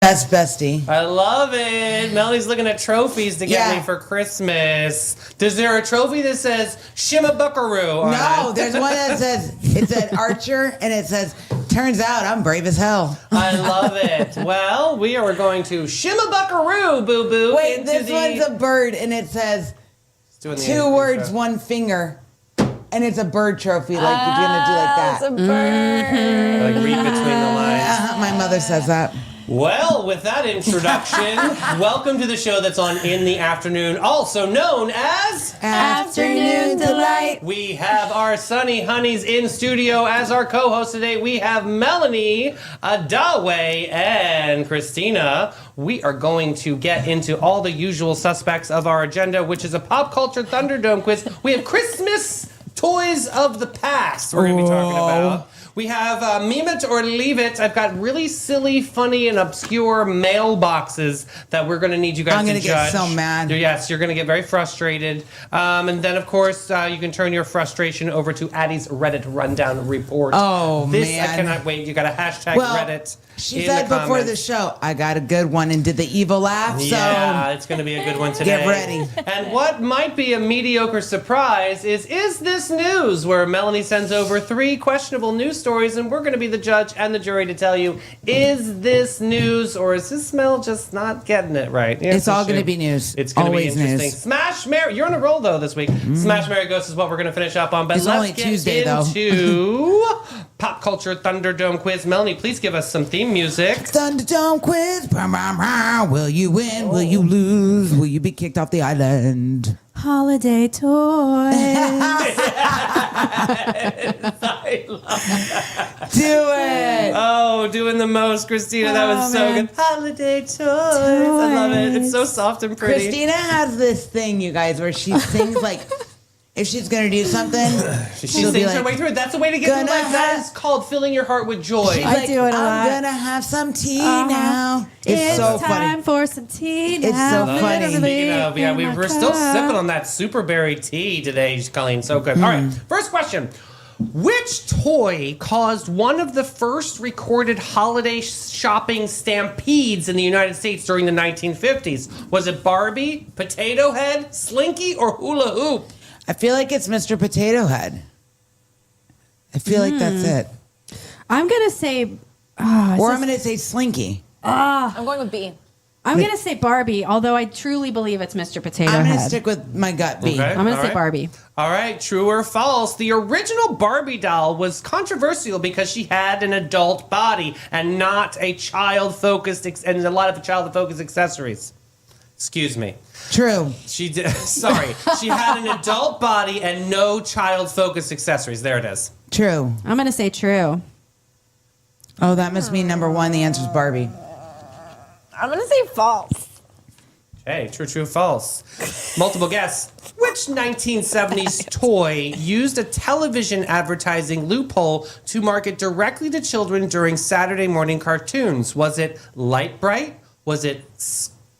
That's bestie. I love it. Melanie's looking at trophies to get me for Christmas. Is there a trophy that says Shimma Buckaroo on No, it? there's one that says, it's an archer, and it says, turns out I'm brave as hell. I love it. Well, we are going to Shimma Buckaroo, boo-boo. Wait, this one's a bird, and it says, 2 words, 1 finger. And it's a bird trophy, like you're gonna do like that. It's a bird. Like read between the lines. My mother says that. Well, with that introduction, welcome to the show that's on in the afternoon, also known as Afternoon Delight. We have our Sunny Honeys in studio as our co-host today. We have Melanie, Adawe, and Christina. We are going to get into all the usual suspects of our agenda, which is a pop culture Thunderdome quiz. We have Christmas toys of the past we're going to be talking about. We have Meme It or Leave It. I've got really silly, funny, and obscure mailboxes that we're going to need you guys to judge. I'm going to get so mad. Yes, you're going to get very frustrated. And then, of course, you can turn your frustration over to Addie's Reddit Rundown Report. Oh, man. I cannot wait. You got a hashtag Reddit. She said before the show, I got a good one and did the evil laugh. Yeah, it's going to be a good one today. Get ready. And what might be a mediocre surprise is this news? Where Melanie sends over 3 questionable news stories, and we're going to be the judge and the jury to tell you, is this news or is this Mel just not getting it right? It's all going to be news. It's going to be interesting. News. Smash Mary. You're on a roll, though, this week. Smash Mary Ghost is what we're going to finish up on. But it's let's only get Tuesday, into Pop Culture Thunderdome Quiz. Melanie, please give us some theme music. Thunderdome Quiz. Will you win? Will you lose? Will you be kicked off the island? Holiday toys. I love that. Do it. Oh, doing the most, Christina. That was so good. Holiday toys. I love it. It's so soft and pretty. Christina has this thing, you guys, where she sings like, if she's going to do something, she sings her way through it. That's the way to get through life. That is called filling your heart with joy. She's like, do it I'm going to have some tea now. It's so funny. It's time for some tea now. It's so funny. Speaking of, we're still sipping on that superberry tea today, Colleen. So good. All right, first question. Which toy caused one of the first recorded holiday shopping stampedes in the United States during the 1950s? Was it Barbie, Potato Head, Slinky, or Hula Hoop? I feel like it's Mr. Potato Head. I feel like that's it. I'm going to say... I'm going to say Slinky. I'm going with B. I'm going to say Barbie, although I truly believe it's Mr. Potato Head. I'm going to stick with my gut B. Okay. I'm going to say Barbie. All right, true or false? The original Barbie doll was controversial because she had an adult body and not a child-focused, and a lot of child-focused accessories. Excuse me. True. She did. Sorry. She had an adult body and no child-focused accessories. There it is. True. I'm going to say true. Oh, that must mean number 1. The answer's Barbie. I'm going to say false. Hey, true, false. Multiple guess. Which 1970s toy used a television advertising loophole to market directly to children during Saturday morning cartoons? Was it Light Bright? Was it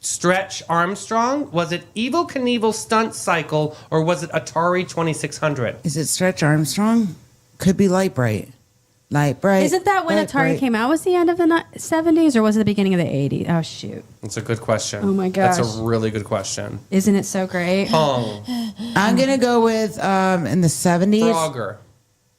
Stretch Armstrong? Was it Evel Knievel Stunt Cycle? Or was it Atari 2600? Is it Stretch Armstrong? Could be Light Bright. Light Bright. Isn't that when Atari came out? Was the end of the 70s or was it the beginning of the 80s? Oh, shoot. That's a good question. Oh, my gosh. That's a really good question. Isn't it so great? I'm going to go with in the 70s. Frogger.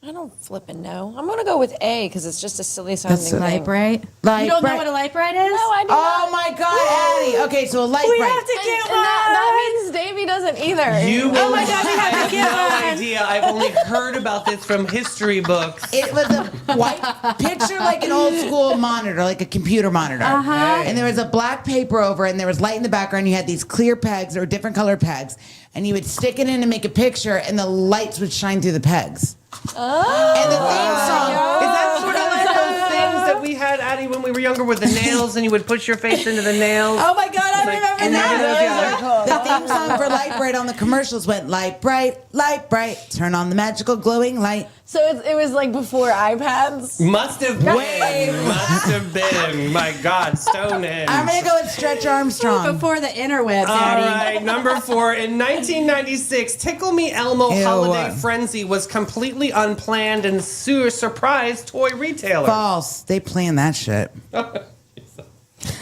I don't flippin' know. I'm going to go with A because it's just a silly sounding thing. Light Bright? Light You don't Bright. know what a Light Bright is? No, I do not. Oh, my God, Addie. Okay, so a Light We Bright. have to get And that means Davey doesn't either. You will Oh my God, we have to I get have no one. idea. I've only heard about this from history books. It was a white picture, like an old school monitor, like a computer monitor. Uh-huh. And there was a black paper over it, and there was light in the background. You had these clear pegs or different colored pegs, and you would stick it in and make a picture, and the lights would shine through the pegs. Oh. And the theme song. Is that sort of like those things that we had, Addie, when we were younger with the nails, and you would push your face into the nails? Oh my God, I remember And that. the theme song for Light Bright on the commercials went Light Bright, turn on the magical glowing light. So it was like before iPads? Must have been. Must have been. My God, Stonehenge. I'm going to go with Stretch Armstrong. Before the interwebs, All Daddy. right, number 4. In 1996, Tickle Me Elmo Ew. Holiday Frenzy was completely unplanned and surprised toy retailers. False. They planned that shit.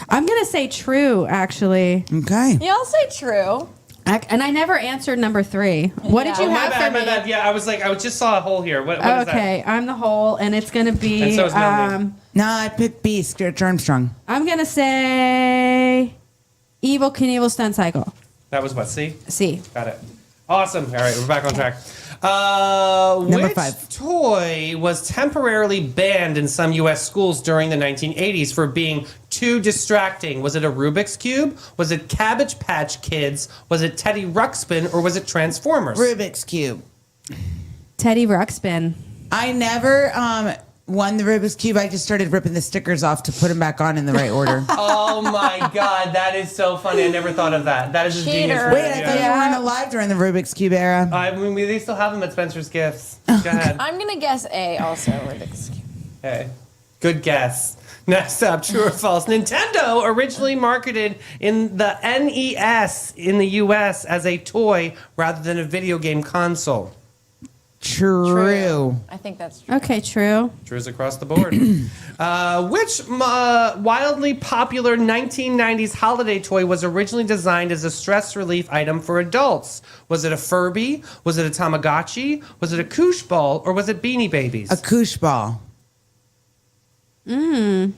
I'm gonna say true, actually. Okay. Yeah, I'll say true. And I never answered number 3. What did Yeah. you Oh, have for me? my bad. Yeah, I was like, I just saw a hole here. What is that? Okay, I'm the hole, and it's gonna be. And so is Melanie. No, I picked B, Stretch Armstrong. I'm gonna say Evil Knievel Stunt Cycle. That was what, C? C. Got it. Awesome. All right, we're back on track. Number Which 5. toy was temporarily banned in some U.S. schools during the 1980s for being too distracting? Was it a Rubik's Cube? Was it Cabbage Patch Kids? Was it Teddy Ruxpin? Or was it Transformers? Rubik's Cube. Teddy Ruxpin. I never won the Rubik's Cube. I just started ripping the stickers off to put them back on in the right order. Oh my God, that is so funny. I never thought of that. That is a genius. Cheater. move, Wait, I thought you weren't alive during the Rubik's Cube era. I mean, they still have them at Spencer's Gifts. Go ahead. I'm gonna guess A also. Rubik's Cube. Hey, good guess. Next up, true or false? Nintendo originally marketed in the NES in the US as a toy rather than a video game console. True. I think that's true. Okay, true. True's across the board. Which wildly popular 1990s holiday toy was originally designed as a stress relief item for adults? Was it a Furby? Was it a Tamagotchi? Was it a Koosh Ball? Or was it Beanie Babies? A koosh ball. I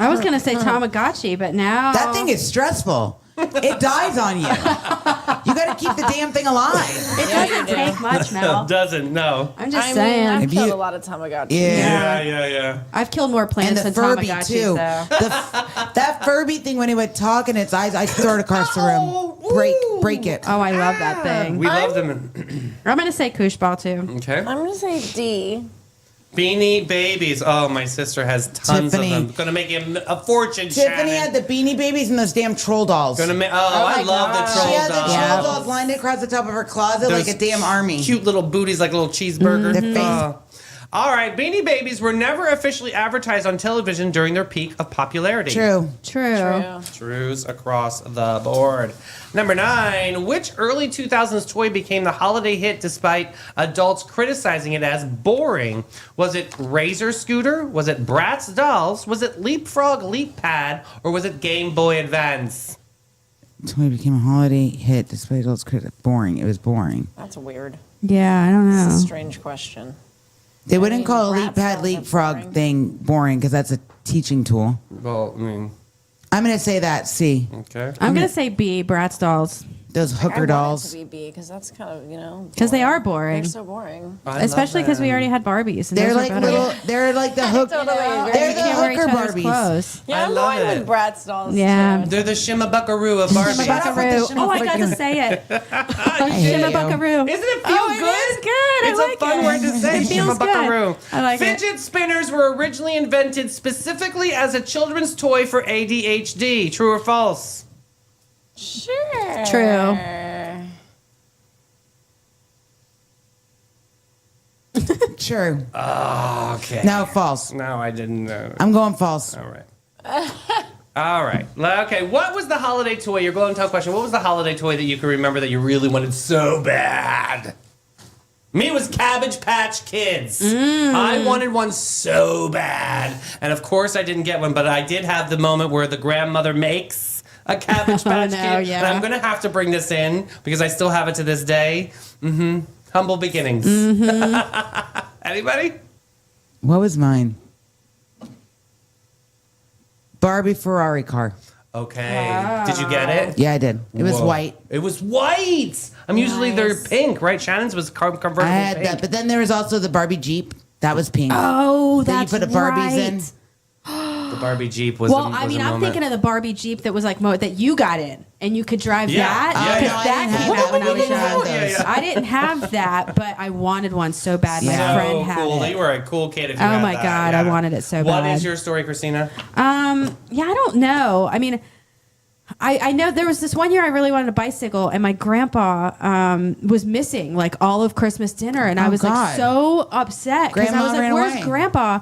was gonna say Tamagotchi, but now That thing is stressful. It dies on you. You got to keep the damn thing alive. It doesn't take much, Mel. Doesn't, no. I'm just I mean, saying. I've If killed you- a lot of Tamagotchi. Yeah. I've killed more And plants the than Furby Tamagotchis, too. though. That Furby thing when he would talk in its eyes, I throw it across the room. Break it. Oh, I love that thing. We love them. I'm gonna say Koosh Ball too. Okay. I'm gonna say D. Beanie Babies. Oh, my sister has tons Tiffany. of them. Gonna make him a fortune, Tiffany Shannon. had the Beanie Babies and those damn troll dolls. Gonna ma- I my love the God. troll She had the dolls. troll dolls lined across the top of her closet like Those a damn army. Cute little booties like little cheeseburgers. Their face. All right, Beanie Babies were never officially advertised on television during their peak of popularity. True. True. Trues across the board. Number 9, which early 2000s toy became the holiday hit despite adults criticizing it as boring? Was it Razor Scooter? Was it Bratz Dolls? Was it Leapfrog Leap Pad? Or was it Game Boy Advance? Toy became a holiday hit despite adults critics. Boring. It was boring. That's weird. Yeah, I don't That's a know. strange question. They wouldn't mean, call a rats leap pad don't look leapfrog boring. thing boring because that's a teaching tool. Well, I mean, I'm going to say that C. okay. I'm gonna say B. Bratz Dolls. Those I hooker want dolls. it to be B because that's kind of Because they are boring. They're so boring. I love Especially because we them. already had Barbies. And They're those are like better. little. They're like the hook. Totally agree. They're You the can't wear each hooker other's Barbies. clothes. Yeah, I I'm love going it. with Bratz dolls. Yeah. too. They're the Shimma Buckaroo of Barbie. Shimma Buckaroo. Buckaroo. Shimma Oh, I got to Buckaroo. say it. I hate Shimma you. Buckaroo. Isn't it feel Oh, it good? is good. It's I a like fun it. word to say. It feels Shimma Buckaroo. good. I like it. Fidget spinners were originally invented specifically as a children's toy for ADHD. True or false? Sure. True. True. Okay. No, false. No, I didn't know. I'm going false. All right. All right. Okay. What was the holiday toy? Your Glow and Tell question. What was the holiday toy that you can remember that you really wanted so bad? Me, it was Cabbage Patch Kids. I wanted one so bad. And of course, I didn't get one, but I did have the moment where the grandmother makes a Cabbage Patch no, Kid. yeah. And I'm going to have to bring this in because I still have it to this day. Humble beginnings. Anybody? What was mine? Barbie Ferrari car. Okay. Did you get it? Yeah, I did. It was Whoa. white. It was white. I'm usually they're Nice. pink, right? Shannon's was convertible I had pink. that, but then there was also the Barbie Jeep. That was pink. Oh, that that's you put the Barbies right. in. The Barbie Jeep was. Well, was I mean, a I'm moment. thinking of the Barbie Jeep that was like that you got in, and you could drive Yeah, that. yeah, 'cause yeah. I that didn't came have out when I that. was We didn't have young. those. Yeah. I didn't have that, but I wanted one so bad. My Yeah. friend So had cool. it. You were a cool kid if you Oh had my that. God, I wanted it so What bad. is your story, Christina? Yeah, I don't know. I mean, I know there was this one year I really wanted a bicycle, and my grandpa was missing like all of Christmas dinner, and I Oh, was like God. so upset because I Grandma was like, ran "Where's away. Grandpa?"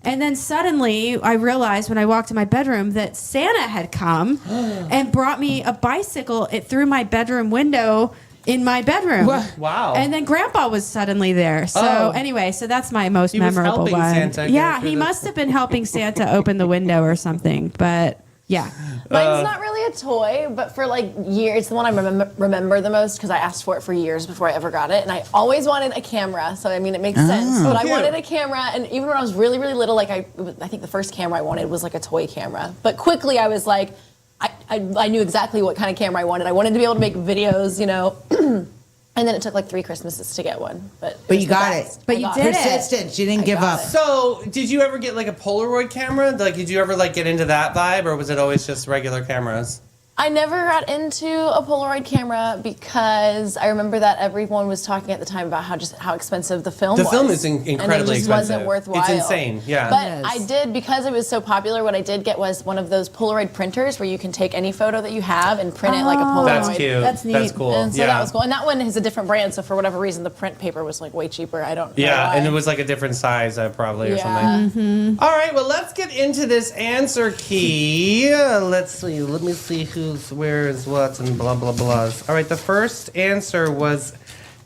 And then suddenly I realized when I walked in my bedroom that Santa had come and brought me a bicycle it through my bedroom window in my bedroom. What? Wow. And then Grandpa was suddenly there. So Oh. anyway, so that's my most He was memorable helping one. Santa get Yeah, through he this. must have been helping Santa open the window or something. But yeah. Mine's not really a toy, but for like years, it's the one I remember the most because I asked for it for years before I ever got it, and I always wanted a camera. So I mean, it makes sense. But I Cute. wanted a camera, and even when I was really, really little, like I think the first camera I wanted was like a toy camera. But quickly, I was like, I knew exactly what kind of camera I wanted. I wanted to be able to make videos, you know. And then it took like 3 Christmases to get one, but But was you the got best. it. But I you got did it. Persistence. You didn't I give got up. it. So, did you ever get like a Polaroid camera? Like, did you ever like get into that vibe, or was it always just regular cameras? I never got into a Polaroid camera because I remember that everyone was talking at the time about how expensive the film The was. film is incredibly and it just expensive. wasn't worthwhile. It's insane, yeah. But It is. I did, because it was so popular, what I did get was one of those Polaroid printers where you can take any photo that you have and print it like a Polaroid. That's cute. That's That's neat. cool. And so yeah. that was cool. And that one is a different brand, so for whatever reason, the print paper was like way cheaper. I don't know Yeah, why. and it was like a different size, probably, or Yeah. something. All right, well, let's get into this answer key. Let's see. Let me see who's where is what and blah blah blahs. All right, the first answer was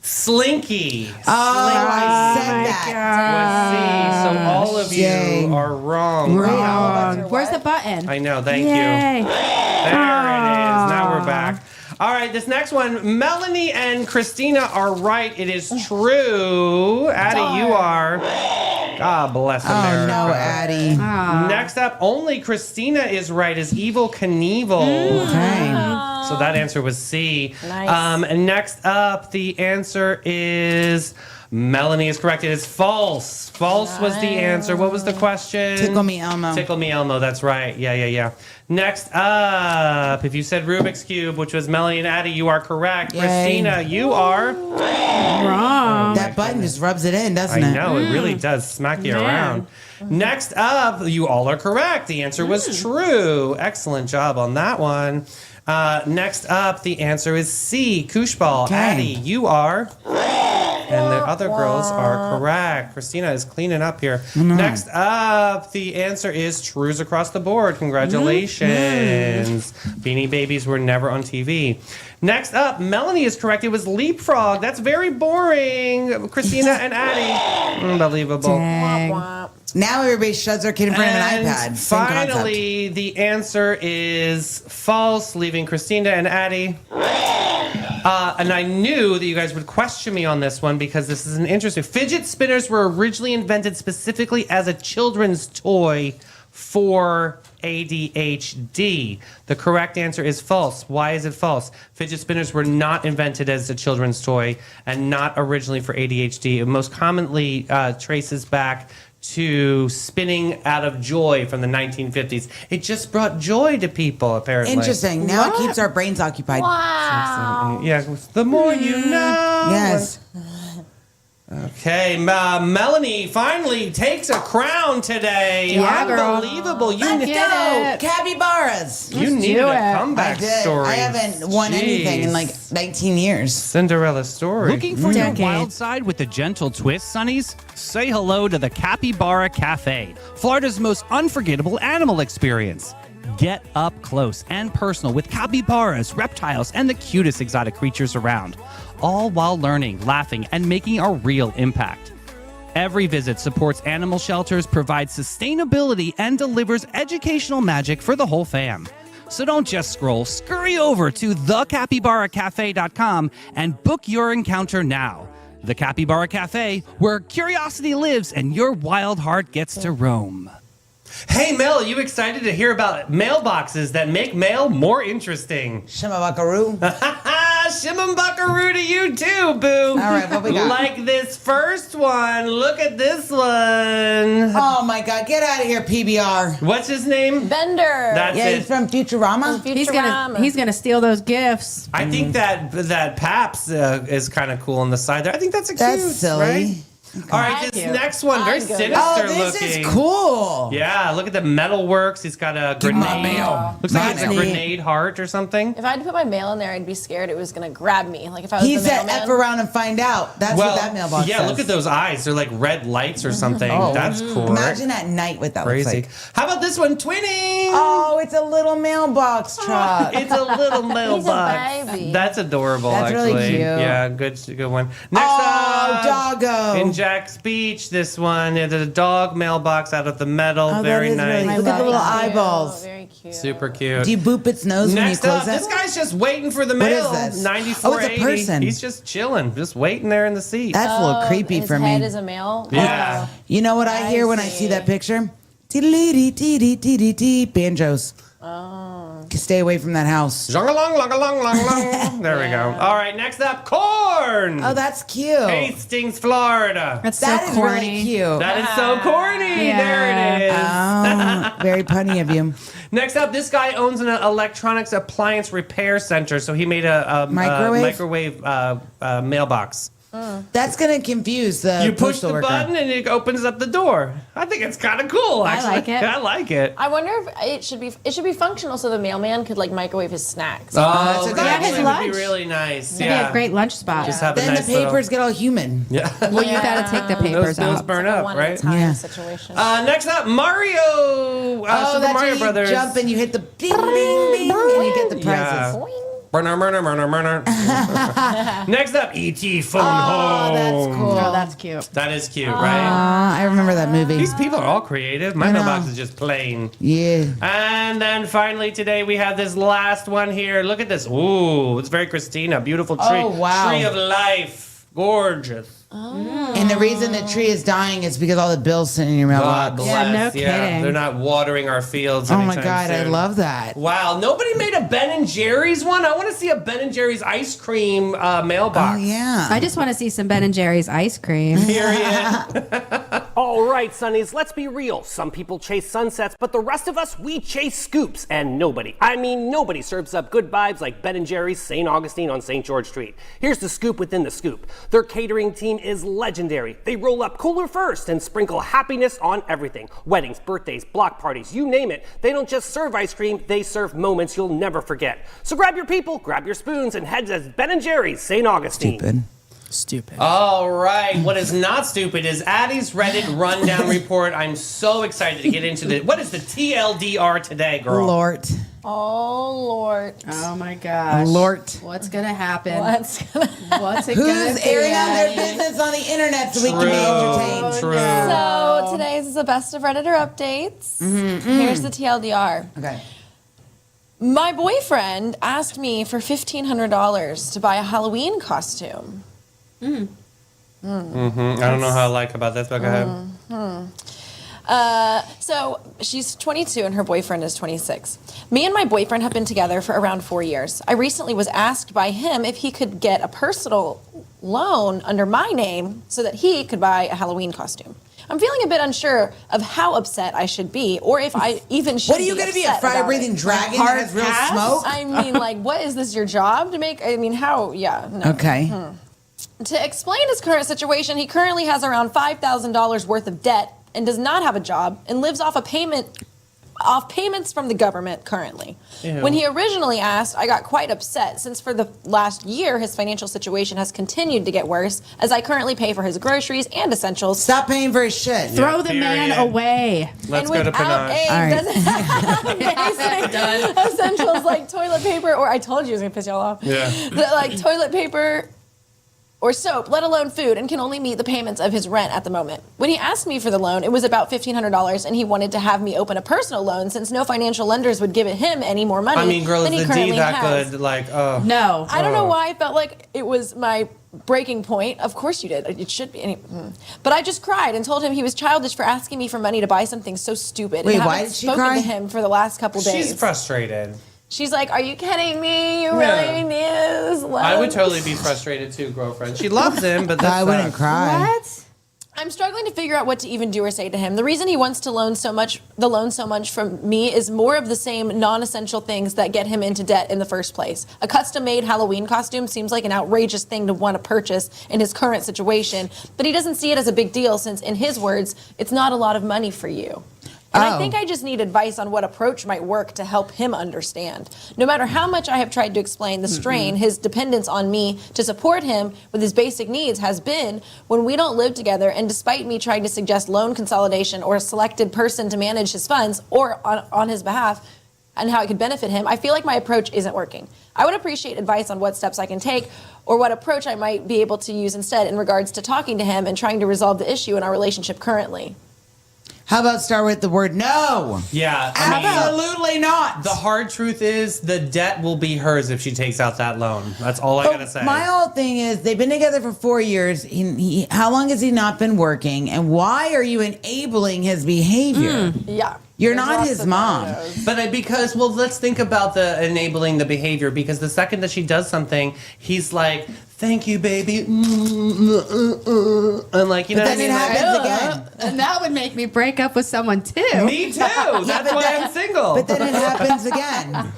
Slinky. Oh, I said my that. Was C. So all of you Dang. are wrong. Wrong. Where's the button? I know. Thank you. Yay. There it is. Now we're back. All right, this next one, Melanie and Christina are right. It is true. Addie, you are. God bless Oh America. no, Addie. Next up, only Christina is right. Is Evil Knievel. Okay. So that answer was C. Nice. And next up, the answer is Melanie is correct. It is false. False was the answer. What was the question? Tickle me, Elmo. Tickle me, Elmo. That's right. Yeah. Next up, if you said Rubik's Cube, which was Melanie and Addie, you are correct. Yay. Christina, you are. Wrong. That button just rubs it in, doesn't I it? know, it really does smack you Man. around. Next up, you all are correct. The answer was true. Excellent job on that one. Next up, the answer is C. Kooshball. Okay. Addie, you are. And the other girls are correct. Christina is cleaning up here. Next up, the answer is trues across the board. Congratulations. Beanie Babies were never on TV. Next up, Melanie is correct. It was Leapfrog. That's very boring. Christina and Addie. Unbelievable. Dang. Womp. Now everybody shoves their kid in front of And an iPad. Same concept. finally, the answer is false, leaving Christina and Addie. And I knew that you guys would question me on this one because this is an interesting. Fidget spinners were originally invented specifically as a children's toy for ADHD. The correct answer is false. Why is it false? Fidget spinners were not invented as a children's toy and not originally for ADHD. It most commonly traces back to spinning out of joy from the 1950s. It just brought joy to people, apparently. Interesting. Now What? it keeps our brains occupied. Wow. Yeah, the more you know. Yes. Okay, Melanie finally takes a crown today. Yeah, girl. Unbelievable. You, Let's ne- Get go. it. you Capybaras. Let's needed do a it. comeback I did. story. I haven't won anything in like Jeez. 19 years. Cinderella story. Looking for your Decade. wild side with a gentle twist, Sonnies? Say hello to the Capybara Cafe, Florida's most unforgettable animal experience. Get up close and personal with capybaras, reptiles, and the cutest exotic creatures around, all while learning, laughing, and making a real impact. Every visit supports animal shelters, provides sustainability, and delivers educational magic for the whole fam. So don't just scroll, scurry over to thecapybaracafe.com and book your encounter now. The Capybara Cafe, where curiosity lives and your wild heart gets to roam. Hey, Mel, are you excited to hear about mailboxes that make mail more interesting? Shimabakaru. Shimon buckaroo to you too, boo. All right, what we got? Like this first one. Look at this one. Oh my God. Get out of here, PBR. What's his name? Bender. That's Yeah, it. he's from Futurama. He's gonna steal those gifts. I think that Paps is kind of cool on the side there. I think that's a cute, That's silly. right? All right, this next one, very I'm good. sinister Oh, this looking. is cool. Yeah, look at the metal works. He's got a Give my grenade. mail. Looks like That's it's a neat. grenade heart or something. If I had to put my mail in there, I'd be scared it was gonna grab me. Like if I was He the said mailman. F around and find out. That's what that mailbox yeah, says. look at those eyes. They're like red lights or something. Oh. That's cool. Imagine at night what that Crazy. looks like. How about this one? Twinning. Oh, it's a little mailbox truck. It's a little mailbox. baby. That's adorable, That's actually. really cute. Yeah, good one. Next Oh, up, doggo. in Jack's Beach, this one. It's a dog mailbox out of the metal. Oh, that Very is nice. really- Look at the little eyeballs. Very cute. Super cute. Do you boop its nose when you Next close up, it? this guy's just waiting for the What is mail. this? 9480. Oh, it's a person. He's just chilling, just waiting there in the seat. That's a little creepy His for head me. is a male. Yeah. You know what I hear when I see that picture? Dee-dee-dee-dee-dee-dee-dee, banjos. Oh. Stay away from that house. Zhong-a-long, long-a-long, long-long. There we go. All right, next up, corn. Oh, that's cute. Hastings, Florida. That's so That is corny. really cute. That is so corny. Yeah. There it is. Oh, very punny of you. Next up, this guy owns an electronics appliance repair center, so he made a Microwave? mailbox. That's gonna confuse the You push postal the worker. button and it opens up the door. I think it's kind of cool. Actually, like it. I like it. I wonder if it should be functional so the mailman could like microwave his snacks. that's a good that idea. actually His would be lunch. really nice. It'd Yeah, be a great lunch spot. Just have a Then nice the papers get all human. little. Yeah. well, you got to take the papers Those out. burn A up, one right? at a time Yeah. situation. Next up, Mario. Oh, Super that's Mario when Brothers. you jump and you hit the ding, ding, ding, and you get the prizes. Yeah. Burner, burner, burner, burner. Next up, E.T. Phone Home. that's cool. Oh, that's cute. That is cute, right? I remember that movie. These people are all creative. My I know. mailbox is just plain. Yeah. And then finally today we have this last one here. Look at this. Ooh, it's very Christina. Beautiful tree. Oh, wow. Tree of life. Gorgeous. And the reason the tree is dying is because all the bills sitting in your God mailbox. bless. Yeah, no kidding. They're not watering our fields Oh my anytime God, I soon. love that. Wow, nobody made a Ben and Jerry's one. I want to see a Ben and Jerry's ice cream mailbox. Oh yeah. I just want to see some Ben and Jerry's ice cream. Period. All right, Sonnies, let's be real. Some people chase sunsets, but the rest of us, we chase scoops. And nobody, I mean nobody, serves up good vibes like Ben & Jerry's St. Augustine on St. George Street. Here's the scoop within the scoop. Their catering team is legendary. They roll up cooler first and sprinkle happiness on everything. Weddings, birthdays, block parties, you name it. They don't just serve ice cream, they serve moments you'll never forget. So grab your people, grab your spoons, and head to Ben & Jerry's St. Augustine. Stupid. Stupid. All right. What is not stupid is Addie's Reddit rundown report. I'm so excited to get into this. What is the TLDR today, girl? Lord. Oh Lord. Oh my gosh. Lord. What's going to happen? What's gonna What's it gonna Who's be? airing out their business on the internet so we can be entertained? True. So today's is the best of Redditor updates. Here's the TLDR. Okay. My boyfriend asked me for $1,500 to buy a Halloween costume. I don't know how I like about this, but go ahead. So she's 22 and her boyfriend is 26. Me and my boyfriend have been together for around 4 years. I recently was asked by him if he could get a personal loan under my name so that he could buy a Halloween costume. I'm feeling a bit unsure of how upset I should be, or if I even should. What are you going to be, a upset about fire-breathing it. dragon that has real pass? smoke? I mean, like, what is this your job to make? I mean, how? Yeah. No. Okay. To explain his current situation, he currently has around $5,000 worth of debt and does not have a job and lives off payments from the government currently. Ew. When he originally asked, I got quite upset since for the last year his financial situation has continued to get worse as I currently pay for his groceries and essentials. Stop paying for his shit. Throw the man period. away. Let's and go to without Panache. All right. doesn't have basic essentials like toilet paper, or I told you I was gonna piss y'all off. Yeah. Like toilet paper or soap, let alone food, and can only meet the payments of his rent at the moment. When he asked me for the loan, it was about $1,500, and he wanted to have me open a personal loan since no financial lenders would give him any more money I mean, girl, than is he the D currently that has. good? Like, oh. No. I don't know why I felt like it was my breaking point. Of course you did. It should be. But I just cried and told him he was childish for asking me for money to buy something so stupid. Wait, and why haven't did she spoken cry? to him for the last couple days. She's frustrated. She's like, "Are you kidding me? You Yeah. really need this loan?" I would totally be frustrated too, girlfriend. She loves him, but that's I wouldn't cry. What? I'm struggling to figure out what to even do or say to him. The reason he wants to loan so much from me is more of the same non-essential things that get him into debt in the first place. A custom-made Halloween costume seems like an outrageous thing to want to purchase in his current situation, but he doesn't see it as a big deal since, in his words, it's not a lot of money for you. And I think I just need advice on what approach might work to help him understand. No matter how much I have tried to explain the strain his dependence on me to support him with his basic needs has been when we don't live together, and despite me trying to suggest loan consolidation or a selected person to manage his funds or on his behalf and how it could benefit him, I feel like my approach isn't working. I would appreciate advice on what steps I can take or what approach I might be able to use instead in regards to talking to him and trying to resolve the issue in our relationship currently. How about start with the word no? Yeah. Absolutely not. The hard truth is the debt will be hers if she takes out that loan. That's all I gotta say. My whole thing is they've been together for 4 years. How long has he not been working? And why are you enabling his behavior? Yeah. You're There's not lots his of mom. photos. But because, well, let's think about the enabling the behavior, because the second that she does something, he's like, thank you, baby. And like, you know But what I then it mean? happens Like, again. And that would make me break up with someone too. Me too. That's why I'm single. But then it happens again.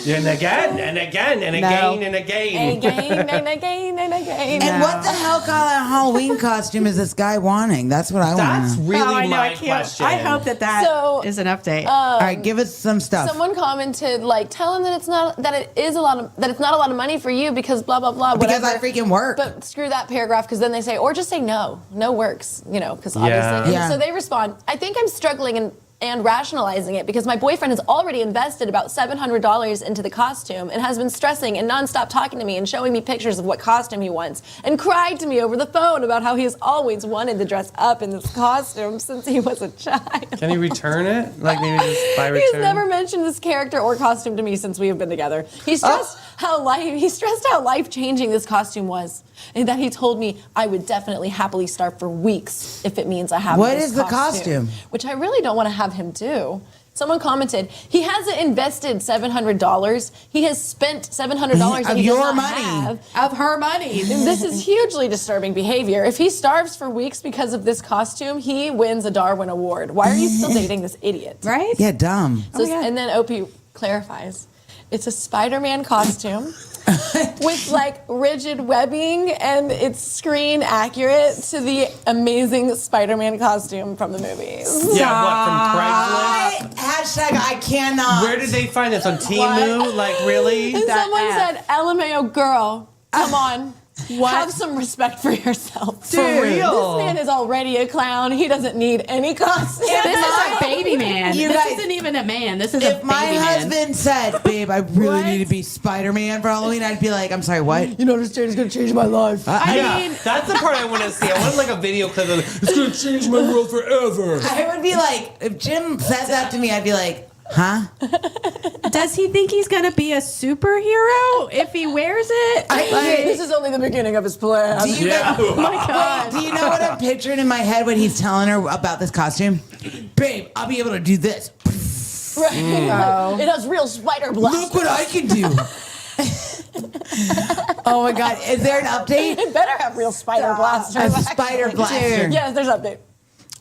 And again, and again, and again, and again. And again, and again, and again. And what the hell kind of Halloween costume is this guy wanting? That's what I want That's to know. really I know, my I can't. question. I hope that So, is an update. All right, give us some stuff. Someone commented, like, tell him that it's not a lot of money for you because blah blah blah. Because whatever. I freaking work. But screw that paragraph, because then they say, or just say no. No works, because obviously. Yeah. And Yeah. so they respond, I think I'm struggling and rationalizing it because my boyfriend has already invested about $700 into the costume and has been stressing and nonstop talking to me and showing me pictures of what costume he wants and cried to me over the phone about how he has always wanted to dress up in this costume since he was a child. Can you return it? Like maybe just by He's return? never mentioned this character or costume to me since we have been together. He stressed how life changing this costume was, and that he told me I would definitely happily starve for weeks if it means I have. What this is the costume? Which I really don't want to have him do. Someone commented, he hasn't invested $700. He has spent $700 that Of he your does not money. have. Of her money. This is hugely disturbing behavior. If he starves for weeks because of this costume, he wins a Darwin Award. Why are you still dating this idiot? Right? Yeah, dumb. So, and then OP clarifies, it's a Spider-Man costume with like rigid webbing, and it's screen accurate to the amazing Spider-Man costume from the movies. Yeah, what, from Craigslist? Hashtag I cannot. Where did they find this? On Temu? Like, really? And That someone app. said, LMAO girl, come on. Have some respect for yourself. For real. This man is already a clown. He doesn't need any costume. This is a baby man. You This guys- isn't even a man. This is a If baby my man. husband said, babe, I really What? need to be Spider-Man for Halloween, I'd be like, I'm sorry, what? You don't understand. It's going to change my life. Yeah, mean- that's the part I want to see. I want like a video clip of it's gonna change my world forever. I would be like, if Jim says that to me, I'd be like, huh? Does he think he's going to be a superhero if he wears it? This is only the beginning of his plan. Do you Yeah. guys, wait, do you know what I'm picturing in my head when he's telling her about this costume? Babe, I'll be able to do this. Right. It has real spider blast. Look what I can do. Oh my God. Is there an update? It better have real spider blasters. A spider blaster. Yes, there's an update.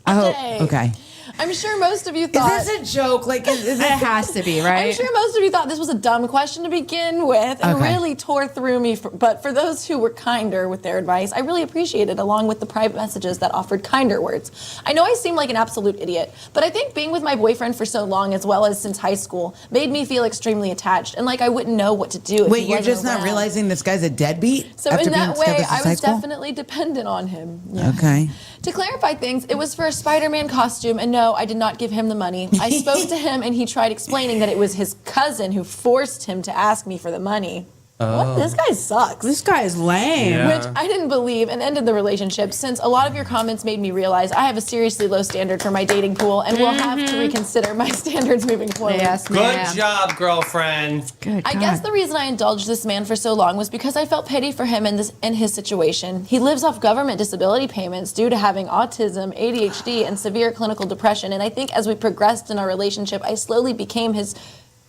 Oh, okay. I'm sure most of you Is thought. this a joke? Like, is It this has to be, right? I'm sure most of you thought this was a dumb question to begin with and Okay. really tore through me. But for those who were kinder with their advice, I really appreciate it, along with the private messages that offered kinder words. I know I seem like an absolute idiot, but I think being with my boyfriend for so long, as well as since high school, made me feel extremely attached and like I wouldn't know what to do if Wait, he you're wasn't just not around. realizing this guy's a deadbeat? So after in that being together way, since I high was school? definitely dependent on him. Yeah. Okay. To clarify things, it was for a Spider-Man costume, and no, I did not give him the money. I spoke to him, and he tried explaining that it was his cousin who forced him to ask me for the money. What? This guy sucks. This guy is lame. Yeah. Which I didn't believe and ended the relationship, since a lot of your comments made me realize I have a seriously low standard for my dating pool and will have to reconsider my standards moving forward. Yes, Good ma'am. job, girlfriend. Good I God. guess the reason I indulged this man for so long was because I felt pity for him in his situation. He lives off government disability payments due to having autism, ADHD, and severe clinical depression. And I think as we progressed in our relationship, I slowly became his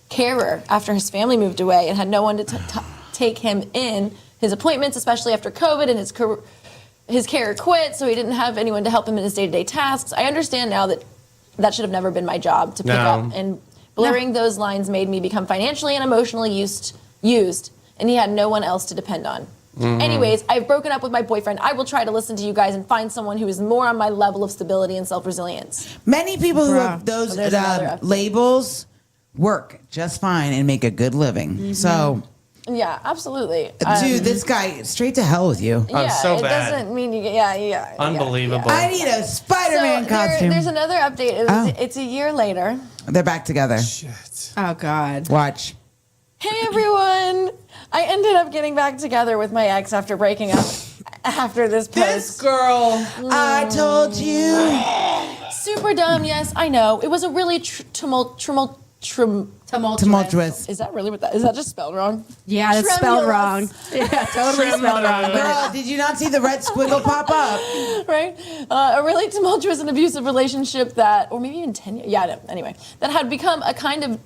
carer after his family moved away and had no one to take him in his appointments, especially after COVID and his his care quit, so he didn't have anyone to help him in his day-to-day tasks. I understand now that that should have never been my job to pick up, and blurring those lines made me become financially and emotionally used, and he had no one else to depend on. Anyways, I've broken up with my boyfriend. I will try to listen to you guys and find someone who is more on my level of stability and self-resilience. Many people who have those Well, there's another labels work just fine and make a good living. So, Yeah, absolutely. dude, this guy, straight to hell with you. Oh, so it bad. doesn't mean you get, yeah. Unbelievable. I need a Spider-Man costume. There's another update. It's a year later. They're back together. Oh God. Watch. Hey everyone! I ended up getting back together with my ex after breaking up after this This post. girl. I told you. Super dumb, yes, I know. It was a really tumultuous. Tumultuous. Is that really what that is? That just spelled wrong? Yeah, that's spelled wrong. Tremulous. Yeah, totally spelled wrong. Girl, did you not see the red squiggle pop up? Right? A really tumultuous and abusive relationship that, or maybe even 10 years, yeah, no, anyway, that had become a kind of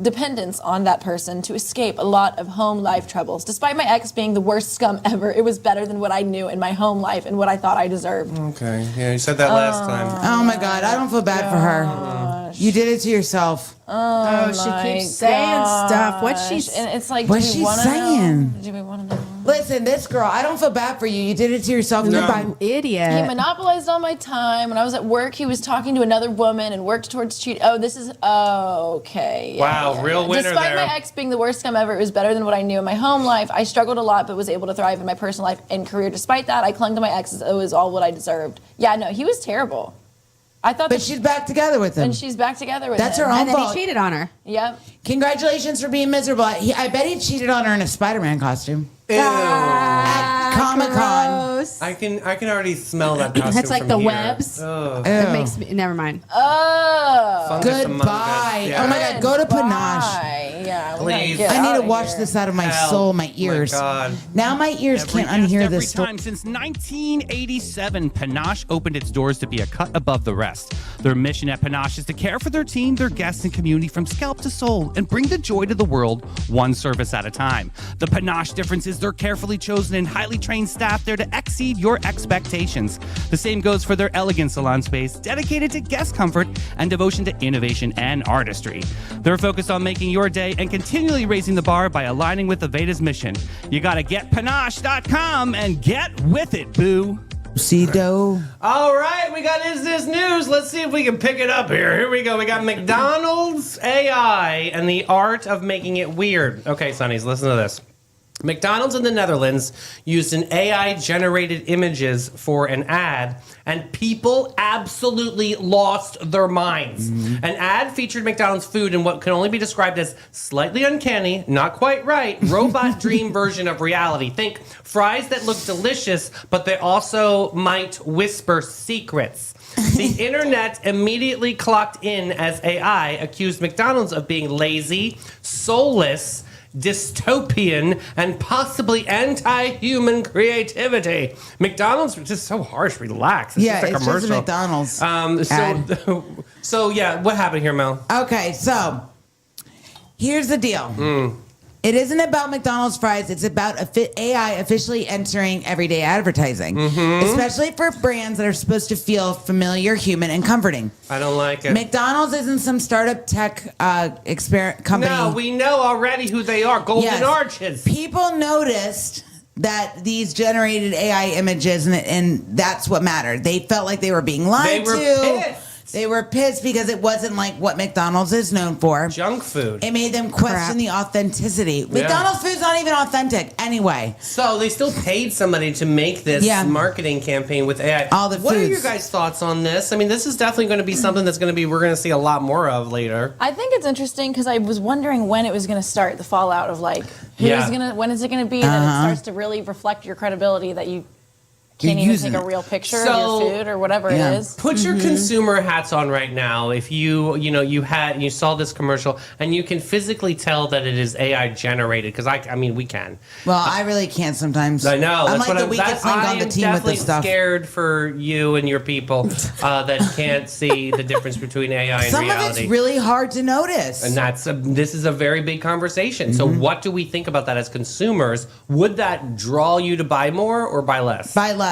dependence on that person to escape a lot of home life troubles. Despite my ex being the worst scum ever, it was better than what I knew in my home life and what I thought I deserved. Okay, yeah, you said that last time. Oh my God, I don't feel bad for her. You did it to yourself. Oh, she keeps saying stuff. What's she? And it's like, What's do she we want to saying? know? Do we want to know? Listen, this girl, I don't feel bad for you. You did it to yourself. Goodbye. Idiot. He monopolized all my time. When I was at work, he was talking to another woman and worked towards cheating. Oh, this is okay. Yeah, Wow, real winner Despite there. my ex being the worst scum ever, it was better than what I knew in my home life. I struggled a lot, but was able to thrive in my personal life and career. Despite that, I clung to my ex as it was all what I deserved. Yeah, no, he was terrible. I thought But that she's back together with him. and she's back together with That's him. her own and then fault. he cheated on her. Yep. Congratulations for being miserable. I bet he cheated on her in a Spider-Man costume. Ew. At Comic-Con. Gross. I can already smell that costume. That's like from the here. webs. Ugh. That makes me. Never mind. Oh. Fungus among Goodbye. us. Yeah. Oh my God, go to Panache. Bye. Yeah. we gotta Please. get I need to outta wash here. this out of my Help. soul, my ears. God. Now my ears can't unhear every this story. time since 1987, Panache opened its doors to be a cut above the rest. Their mission at Panache is to care for their team, their guests, and community from scalp to soul and bring the joy to the world one service at a time. The Panache difference is their carefully chosen and highly trained staff there to exceed your expectations. The same goes for their elegant salon space, dedicated to guest comfort and devotion to innovation and artistry. They're focused on making your day and continually raising the bar by aligning with Aveda's mission. You gotta get panache.com and get with it, boo. Cedo. All right, we got Is This News? Let's see if we can pick it up here. Here we go. We got McDonald's AI and the art of making it weird. Okay, Sonnies, listen to this. McDonald's in the Netherlands used an AI-generated images for an ad, and people absolutely lost their minds. An ad featured McDonald's food in what can only be described as slightly uncanny, not quite right, robot dream version of reality. Think fries that look delicious, but they also might whisper secrets. The internet immediately clocked in as AI accused McDonald's of being lazy, soulless, dystopian, and possibly anti-human creativity. McDonald's was just so harsh. Relax. It's Yeah, just a it's just a commercial. McDonald's ad. So yeah, what happened here, Mel? Okay, so here's the deal. It isn't about McDonald's fries. It's about AI officially entering everyday advertising, especially for brands that are supposed to feel familiar, human, and comforting. I don't like it. McDonald's isn't some startup tech company. No, we know already who they are. Golden Yes. Arches. People noticed that these generated AI images, and that's what mattered. They felt like they were being lied They were to. pissed. They were pissed because it wasn't like what McDonald's is known for. Junk food. It made them question the authenticity. McDonald's food's not even authentic anyway. So they still paid somebody to make this marketing campaign with AI. All the What are foods. your guys' thoughts on this? I mean, this is definitely going to be something that's going to be we're going to see a lot more of later. I think it's interesting because I was wondering when it was going to start the fallout of like when is it going to be that it starts to really reflect your credibility that you can't even take a real picture of your food or whatever it is. Put your consumer hats on right now. If you saw this commercial and you can physically tell that it is AI generated, because I mean we can. Well, I really can't sometimes. I know. I'm That's like what the weakest link on the team with this stuff. Scared for you and your people that can't see the difference between AI and Some reality. of it's really hard to notice. And this is a very big conversation. So what do we think about that as consumers? Would that draw you to buy more or buy less? Buy less.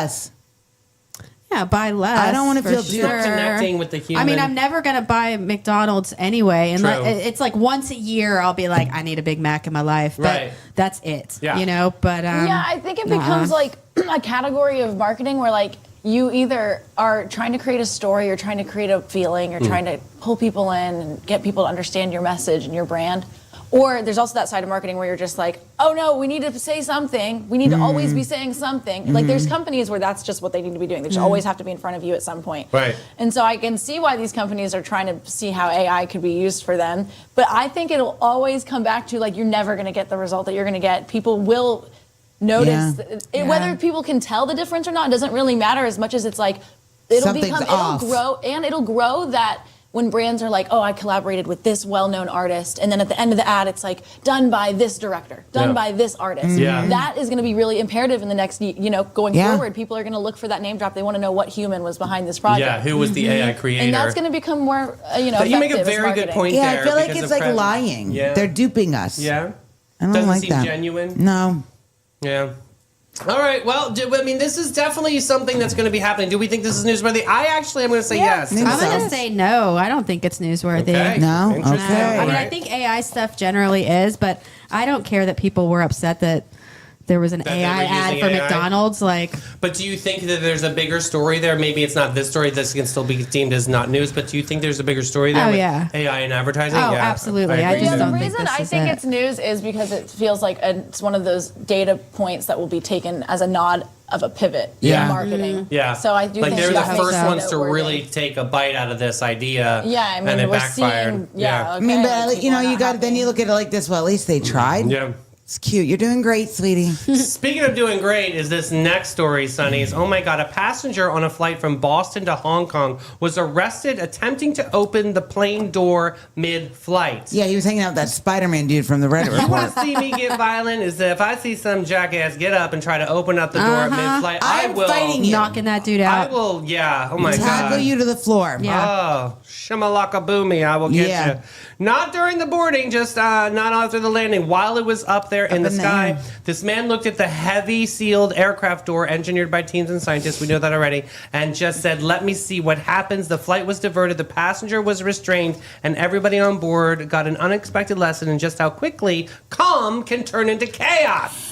Yeah, buy less. I don't wanna for feel sure. connecting with the human. I mean, I'm never gonna buy McDonald's anyway, and True. it's like once a year I'll be like, I need a Big Mac in my life, but Right. that's it. Yeah. You know, but Yeah, I think it becomes like a category of marketing where like you either are trying to create a story or trying to create a feeling or trying to pull people in and get people to understand your message and your brand. Or there's also that side of marketing where you're just like, oh no, we need to say something. We need to always be saying something. Like there's companies where that's just what they need to be doing. They just always have to be in front of you at some point. Right. And so I can see why these companies are trying to see how AI could be used for them. But I think it'll always come back to like, you're never going to get the result that you're going to get. People will notice whether people can tell the difference or not. It doesn't really matter as much as it's like, Something's off. it'll grow that when brands are like, oh, I collaborated with this well-known artist, and then at the end of the ad, it's like done by this director, done by this artist. Yeah. That is going to be really imperative in the next, going Yeah. forward. People are going to look for that name drop. They want to know what human was behind this project. Yeah, who was the AI creator? And that's going to become more, But you make a effective as very good marketing. point Yeah, there. I feel like because it's of like lying. Yeah. They're duping us. Yeah. I don't Doesn't like seem that. genuine. No. Yeah. All right. Well, this is definitely something that's going to be happening. Do we think this is newsworthy? I'm going to say yes. Yeah. I'm gonna say no. I don't think it's newsworthy. Okay. No? Interesting. Okay. I mean, I Right. think AI stuff generally is, but I don't care that people were upset that there was an That they AI were ad using for AI? McDonald's. Like, But do you think that there's a bigger story there? Maybe it's not this story. This can still be deemed as not news. But do you think there's a bigger story there Oh, with yeah. AI and advertising? Oh, Yeah, absolutely. I agree just with The don't that. think reason this I is think it. it's news is because it feels like it's one of those data points that will be taken as a nod of a pivot Yeah. in marketing. Yeah. So I do like think they're the that makes first it ones to noteworthy. really take a bite out of this idea. Yeah, I mean, and it we're backfired. seeing. Yeah, I mean, okay, but like, you know, people are you not got then happy. you look at it like this. Well, at least they tried. Yeah. It's cute. You're doing great, sweetie. Speaking of doing great, is this next story, Sonny's. Oh my God, a passenger on a flight from Boston to Hong Kong was arrested attempting to open the plane door mid-flight. Yeah, he was hanging out with that Spider-Man dude from the Reddit You want report. to see me get violent? Is that if I see some jackass get up and try to open up the door at mid-flight, I I'm will. fighting you. knocking that dude I out. will, yeah. Oh my Tackle God. you to the floor. Yeah. Oh, shimalaka boomy, I will get Yeah. you. Not during the boarding, just not after the landing. While it was up there in the in the sky, air. this man looked at the heavy sealed aircraft door engineered by teams and scientists, we know that already, and just said, let me see what happens. The flight was diverted, the passenger was restrained, and everybody on board got an unexpected lesson in just how quickly calm can turn into chaos.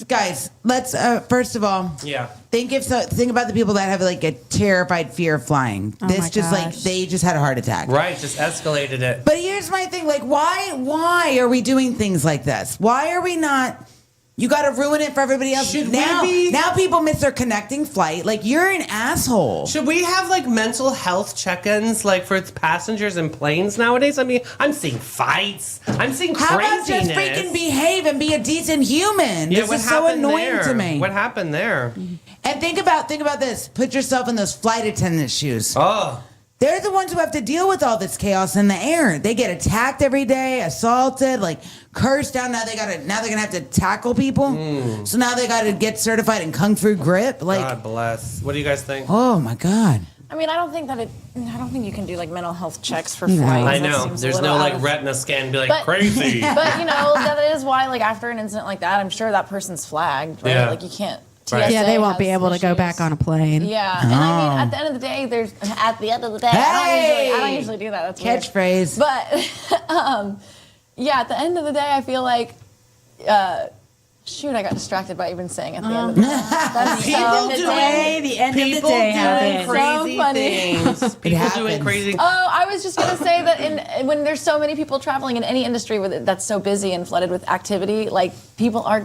Guys, let's first of all, Yeah. think about the people that have like a terrified fear of flying. Oh This my just like gosh. they just had a heart attack. Right, just escalated it. But here's my thing: like, why are we doing things like this? Why are we not? You got to ruin it for everybody else. Should we now, be- now people miss their connecting flight. Like, you're an asshole. Should we have like mental health check-ins like for its passengers in planes nowadays? I mean, I'm seeing fights. I'm seeing How craziness. about just freaking behave and be a decent human? Yeah, This what is so happened annoying there? to me. What happened there? And think about this. Put yourself in those flight attendant shoes. Oh, They're the ones who have to deal with all this chaos in the air. They get attacked every day, assaulted, like cursed down. Now they're gonna have to tackle people. So now they gotta get certified in Kung Fu grip. Like, God bless. What do you guys think? oh my God. I mean, I don't think you can do like mental health checks for No. flights. I That know. seems a There's little no out like of- retina scan and be like But- crazy. But that is why, like after an incident like that, I'm sure that person's flagged, right? Yeah. Like you can't. Right. TSA Yeah, they won't has be able to go issues. back on a plane. Yeah, and I mean, at the end of the day, I don't usually do that. That's weird. Catchphrase. But yeah, at the end of the day, I feel like. Shoot, I got distracted by even saying at the end of the day. That's People so doing- funny. the end People doing crazy So funny. things. People doing happens. crazy. Oh, I was just gonna say that when there's so many people traveling in any industry that's so busy and flooded with activity, like people are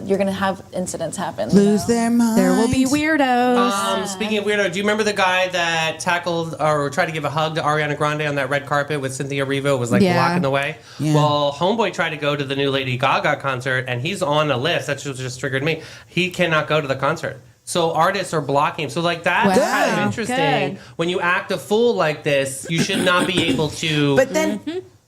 you're gonna have incidents happen. you Lose know? their mind. There will be weirdos. Speaking of weirdo, do you remember the guy that tackled or tried to give a hug to Ariana Grande on that red carpet with Cynthia Erivo? Was like Yeah. blocking the way. Yeah. Well, Homeboy tried to go to the new Lady Gaga concert, and he's on a list. That just triggered me. He cannot go to the concert. So artists are blocking him. So like that's Wow. kind of Good. interesting. Good. When you act a fool like this, you should not be able to. But then,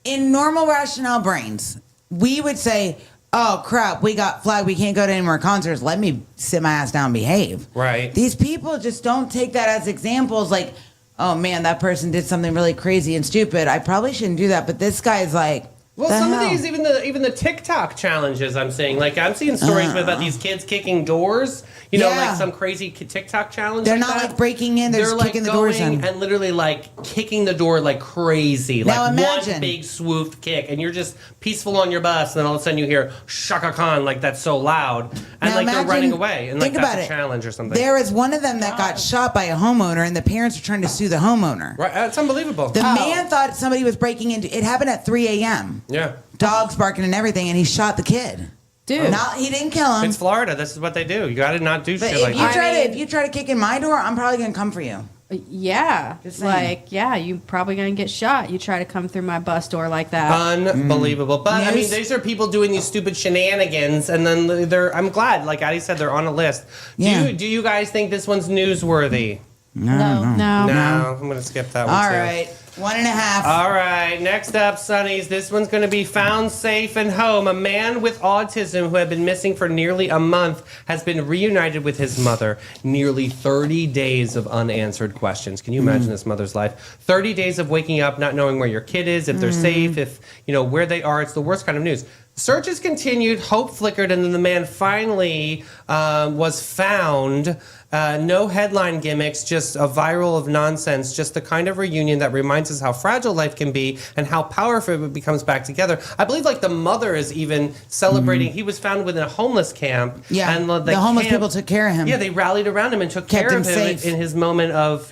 in normal rationale brains, we would say, "Oh crap, we got flagged. We can't go to any more concerts. Let me sit my ass down and behave." Right. These people just don't take that as examples. Like, oh man, that person did something really crazy and stupid. I probably shouldn't do that. But this guy's like, Well, The some hell? of these, even the TikTok challenges, I'm seeing. Like, I'm seeing stories about these kids kicking doors. You know, Yeah. like some crazy TikTok challenge. They're like not that. like breaking in; they're just like kicking the doors going in. and literally like kicking the door like crazy. Now Like imagine. one big swooped kick, and you're just peaceful on your bus, and then all of a sudden you hear Shaka Khan, like that's so loud, and Now like they're imagine- running away, and like think that's about a it. challenge or something. There was one of them that got shot by a homeowner, and the parents are trying to sue the homeowner. Right, that's unbelievable. The man thought somebody was breaking into. It happened at 3 a.m. Yeah. Dogs barking and everything, and he shot the kid. Dude. He didn't kill him. It's Florida. This is what they do. You got to not do But shit if like you that. try to kick in my door, I'm probably gonna come for you. Yeah. Just saying. Like, yeah, you probably going to get shot. You try to come through my bus door like that. Unbelievable. But I mean, News? these are people doing these stupid shenanigans, and then I'm glad, like Addie said, they're on a list. Yeah. Do you guys think this one's newsworthy? No. no. No, I'm gonna skip that one. All too. right, 1.5. All right, next up, Sonnies. This one's going to be found safe and home. A man with autism who had been missing for nearly a month has been reunited with his mother. Nearly 30 days of unanswered questions. Can you imagine this mother's life? 30 days of waking up, not knowing where your kid is, if they're safe, if you know where they are. It's the worst kind of news. Searches continued, hope flickered, and then the man finally was found. No headline gimmicks, just a viral of nonsense, just the kind of reunion that reminds us how fragile life can be and how powerful it becomes back together. I believe like the mother is even celebrating. He was found within a homeless camp. Yeah, and the homeless people took care of him. Yeah, they rallied around him and took Kept care him of him safe. in his moment of,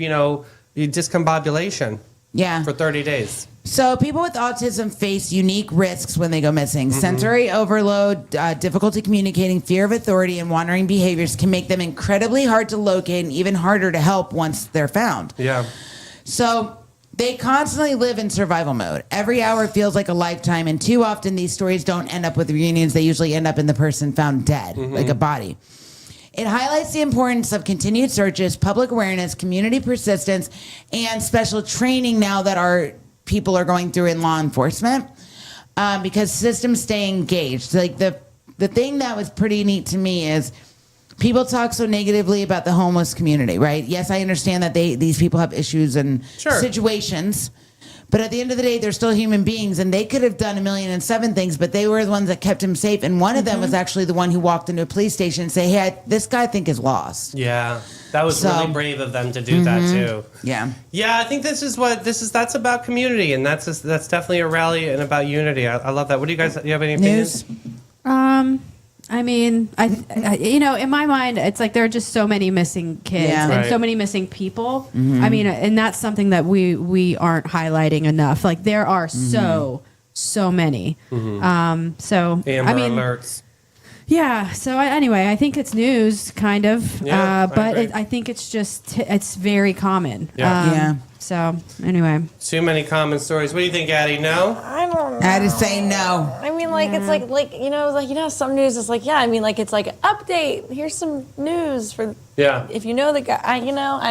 discombobulation Yeah. for 30 days. So people with autism face unique risks when they go missing. Sensory overload, difficulty communicating, fear of authority, and wandering behaviors can make them incredibly hard to locate and even harder to help once they're found. Yeah. So they constantly live in survival mode. Every hour feels like a lifetime, and too often these stories don't end up with reunions. They usually end up in the person found dead, like a body. It highlights the importance of continued searches, public awareness, community persistence, and special training now that our people are going through in law enforcement, because systems stay engaged. Like the thing that was pretty neat to me is people talk so negatively about the homeless community, right? Yes, I understand that these people have issues and Sure. situations. But at the end of the day, they're still human beings, and they could have done 1,000,007 things, but they were the ones that kept him safe. And one of them was actually the one who walked into a police station and say, "Hey, this guy I think is lost." Yeah. That was So- really brave of them to do that too. Yeah. Yeah, I think that's about community, and that's definitely a rally and about unity. I love that. What do you guys? Do you have any opinions? News? I mean, I in my mind, it's like there are just so many missing kids Yeah. and Right. so many missing people. I mean, and that's something that we aren't highlighting enough. Like there are so many. So Amber I mean, alerts. yeah. So anyway, I think it's news, kind of. Yeah, I but agree. I think it's just it's very common. Yeah. Yeah. So anyway, Too many common stories. What do you think, Addie? No? I don't know. I just say no. I mean, like it's like some news is like it's like update. Here's some news for Yeah. if you know the guy. I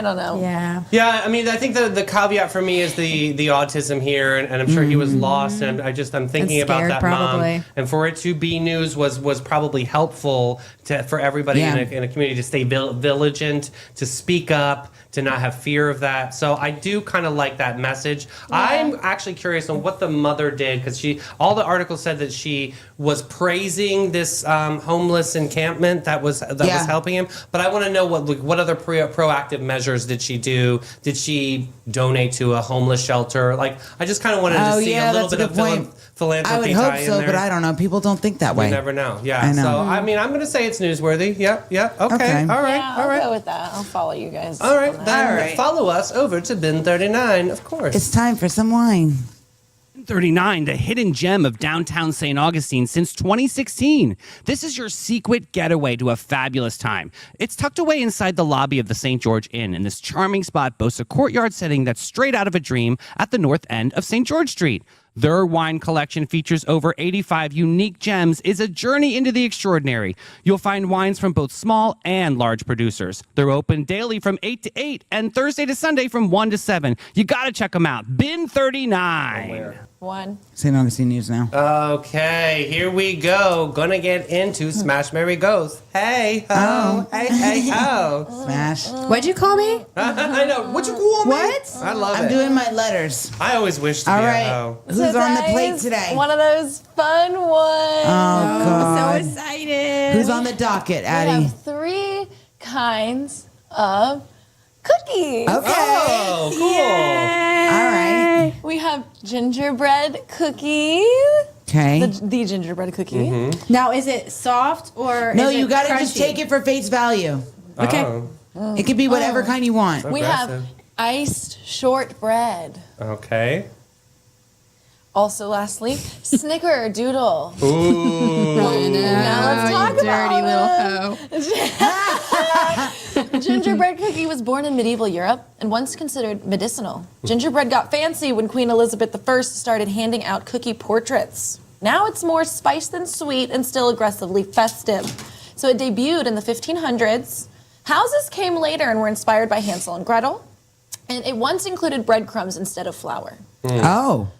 don't know. yeah. Yeah, I mean, I think the caveat for me is the autism here, and I'm sure he was lost, and I'm thinking And about scared, that probably. mom, and for it to be news was probably helpful for everybody Yeah. in a community to stay vigilant, to speak up, to not have fear of that. So I do kind of like that message. I'm actually curious on what the mother did, because all the articles said that she was praising this homeless encampment that was Yeah. helping him, but I want to know what other proactive measures did she do? Did she donate to a homeless shelter? Like, I just kind of wanted to see a little that's bit of philanthropy. I would hope tie in so, there. but I don't know. People don't think that way. You never know. Yeah. I know. So I mean, I'm going to say it's newsworthy. Yep. Okay. Okay. All right. Yeah, all I'll right. go with that. I'll follow you guys. All right. on that. Then All right. follow us over to Bin 39, of course. It's time for some wine. 39, the hidden gem of downtown St. Augustine since 2016. This is your secret getaway to a fabulous time. It's tucked away inside the lobby of the St. George Inn, and this charming spot boasts a courtyard setting that's straight out of a dream at the north end of St. George Street. Their wine collection features over 85 unique gems, is a journey into the extraordinary. You'll find wines from both small and large producers. They're open daily from 8 to 8 and Thursday to Sunday from 1 to 7. You got to check them out. Bin 39. 1. St. Augustine News now. Okay, here we go. Gonna get into Smash Mary Goes. Hey ho, hey ho. Smash. What'd you call me? I know. What you call me? What? I love I'm it. doing my letters. I always wish to All be a right. hoe. Who's on the plate Today's today? One of those fun ones. Oh, God. So excited. Who's on the docket, We Addie? have 3 kinds of cookies. Okay. Oh, cool. All right. We have gingerbread cookies. Okay. The gingerbread cookie. Mm-hmm. Now, is it soft or No, is you it got to just crunchy? take it for face value. Okay. Oh, It could be whatever kind you want. We Aggressive. have iced shortbread. okay. Also, lastly, snickerdoodle. Ooh. Now let's talk dirty about little hoe. Gingerbread cookie was born in medieval Europe and once considered medicinal. Gingerbread got fancy when Queen Elizabeth I started handing out cookie portraits. Now it's more spice than sweet and still aggressively festive. So it debuted in the 1500s. Houses came later and were inspired by Hansel and Gretel. And it once included breadcrumbs instead of flour. Oh.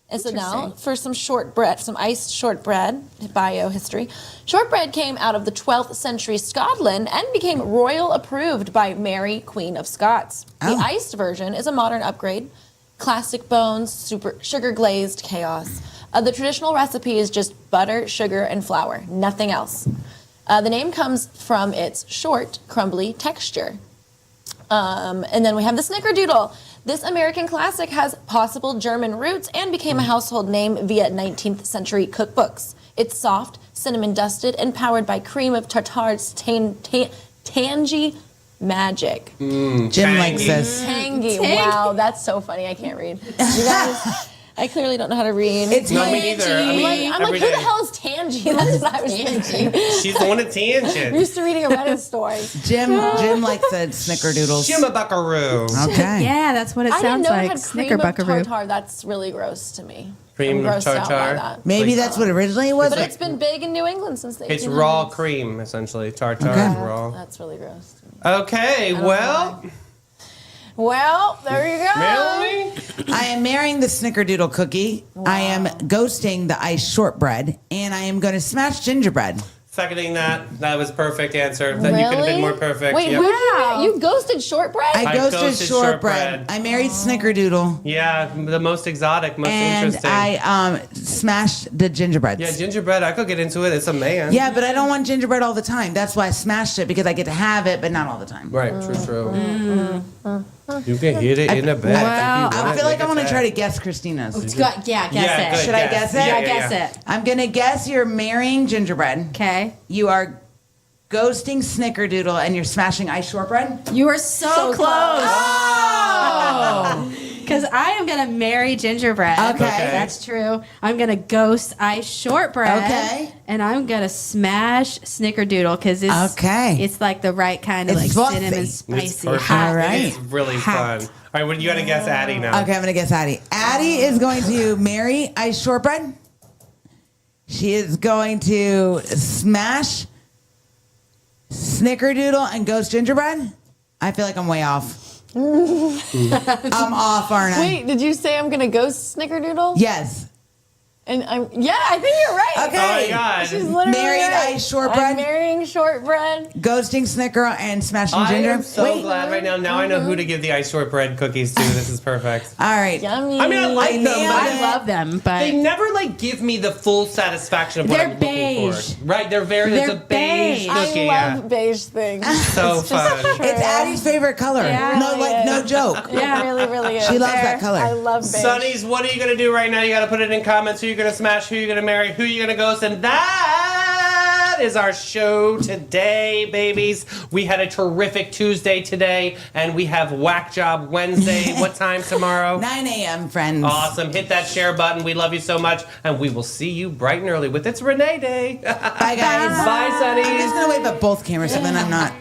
And so now for some shortbread, some iced shortbread, biohistory. Shortbread came out of the 12th century Scotland and became royal approved by Mary, Queen of Scots. Oh. The iced version is a modern upgrade. Classic bones, super sugar glazed chaos. The traditional recipe is just butter, sugar, and flour, nothing else. The name comes from its short, crumbly texture. And then we have the Snickerdoodle. This American classic has possible German roots and became a household name via 19th century cookbooks. It's soft, cinnamon dusted, and powered by cream of tartar's tangy magic. Jim likes this. Tangy. Wow, that's so funny. I can't read. You guys, I clearly don't know how to read. It's No, my me neither. I mean, I'm every like, who day. the hell is Tangy? That's what I was thinking. She's the one at I'm tangent. used to reading a Reddit story. Jim likes the snickerdoodles. Jimma Buckaroo. Okay. Yeah, that's what it I didn't sounds know it like. had cream Snicker of buckaroo. tartar. That's really gross to me. Cream I'm of grossed out by tartar. that. Maybe that's what originally it was. But it's been big in New England since the 1800s. It's raw cream, essentially. Tartar Okay. is raw. That's really gross to me. Okay, well, Well, there you go. Melanie? I am marrying the snickerdoodle cookie. I am ghosting the iced shortbread, and I am going to smash gingerbread. Seconding that. That was perfect answer. That you could have been more perfect. Wait, Yep. who did you ghosted shortbread? I ghosted ghosted shortbread. shortbread. I married snickerdoodle, Yeah, the most exotic, most and interesting. I smashed the gingerbreads. Yeah, gingerbread, I could get into it. It's a man. Yeah, but I don't want gingerbread all the time. That's why I smashed it, because I get to have it, but not all the time. Right, true. You can hit it in the back. Wow. I feel like I want to try to guess Christina's. Yeah, guess Yeah, it. good Should I guess it? Yeah, guess it. I'm going to guess you're marrying gingerbread. Okay. You are ghosting snickerdoodle, and you're smashing iced shortbread? You are so close. close. Because I am going to marry gingerbread. Okay. That's true. I'm going to ghost ice shortbread. Okay. And I'm going to smash snickerdoodle because it's, Okay. it's like the right kind of It's like fluffy. cinnamon It's spicy. perfect. hot. All right. It's really Hot. fun. All right, well, you got to guess Addie now. Okay, I'm going to guess Addie. Addie is going to marry iced shortbread. She is going to smash snickerdoodle and ghost gingerbread. I feel like I'm way off. I'm off, aren't I? Wait, did you say I'm gonna ghost Snickerdoodle? Yes. And I think you're right. Okay. Oh my God. She's literally Married right. iced shortbread. I'm marrying shortbread. Ghosting snicker and smashing I ginger. am so Wait. glad right now. Now I know who to give the iced shortbread cookies to. This is perfect. All right. Yummy. I mean, I like them, nailed but I love them, but they never like give me the full satisfaction of what They're I'm looking beige. for. Right? They're very. It's They're a beige beige. cookie. I love beige things. So fun. It's Addie's favorite color. Yeah. No, like no joke. Yeah, really, really is. She loves that color. I love beige. Sonny's, what are you gonna do right now? You gotta put it in comments. Who you gonna smash? Who you gonna marry? Who you gonna ghost? And that is our show today, babies. We had a terrific Tuesday today, and we have Whack Job Wednesday. What time tomorrow? 9 a.m., friends. Awesome. Hit that share button. We love you so much, and we will see you bright and early with It's Renee Day. Bye, guys. Bye, Sonny. I'm just going to wave at both cameras so then I'm not